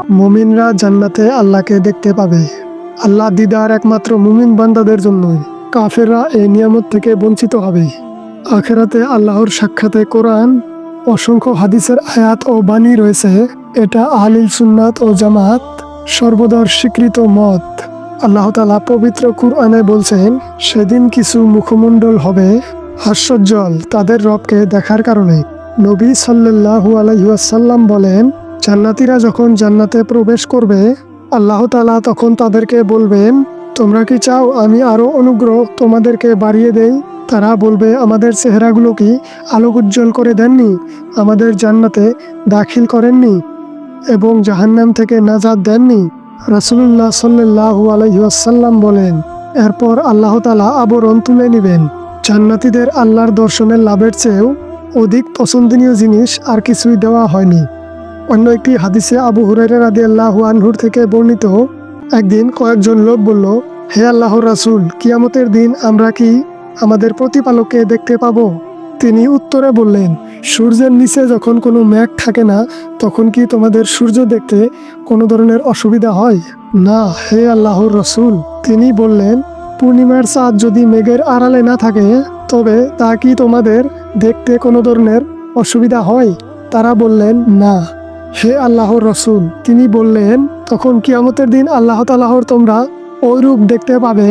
মুমিনরা জান্নাতে আল্লাহকে দেখতে পাবে। আল্লাহ দিদার একমাত্র মুমিন বান্দাদের জন্যই। কাফেররা এই নিয়ামত থেকে বঞ্চিত হবে। আখেরাতে আল্লাহর সাক্ষাতে কোরআন অসংখ্য হাদিসের আয়াত ও বাণী রয়েছে। এটা আহলিল সুন্নাত ও জামাত সর্বদার স্বীকৃত মত। আল্লাহ তাআলা পবিত্র কুরআনে বলছেন, সেদিন কিছু মুখমণ্ডল হবে হাস্যোজ্জ্বল তাদের রবকে দেখার কারণে। নবী সাল্লাল্লাহু আলাইহি ওয়াসাল্লাম বলেন, জান্নাতীরা যখন জান্নাতে প্রবেশ করবে, আল্লাহ তাআলা তখন তাদেরকে বলবেন, তোমরা কি চাও আমি আরো অনুগ্রহ তোমাদেরকে বাড়িয়ে দেই? তারা বলবে, আমাদের চেহারাগুলো কি আলোক উজ্জ্বল করে দেননি? আমাদের জান্নাতে দাখিল করেননি এবং জাহান্নাম থেকে নাজাত দেননি? রাসূলুল্লাহ সাল্লাল্লাহু আলাইহি ওয়াসাল্লাম বলেন, এরপর আল্লাহ তাআলা আবরণ তুলে নেবেন। জান্নাতীদের আল্লাহর দর্শনের লাভের চেয়েও অধিক পছন্দনীয় জিনিস আর কিছুই দেওয়া হয়নি। অন্য একটি হাদিসে আবু হুরায়রা রাদিয়াল্লাহু আনহুর থেকে বর্ণিত, একদিন কয়েকজন লোক বলল, হে আল্লাহর রাসূল, কিয়ামতের দিন আমরা কি আমাদের প্রতিপালককে দেখতে পাবো? তিনি উত্তরে বললেন, সূর্যের নিচে যখন কোনো মেঘ থাকে না, তখন কি তোমাদের সূর্য দেখতে কোনো ধরনের অসুবিধা হয়? না হে আল্লাহর রাসূল। তিনি বললেন, পূর্ণিমার চাঁদ যদি মেঘের আড়ালে না থাকে, তবে তা কি তোমাদের দেখতে কোনো ধরনের অসুবিধা হয়? তারা বললেন, না হে আল্লাহর রাসূল। তিনি বললেন, তখন কিয়ামতের দিন আল্লাহ তাআলার তোমরা ওই রূপ দেখতে পাবে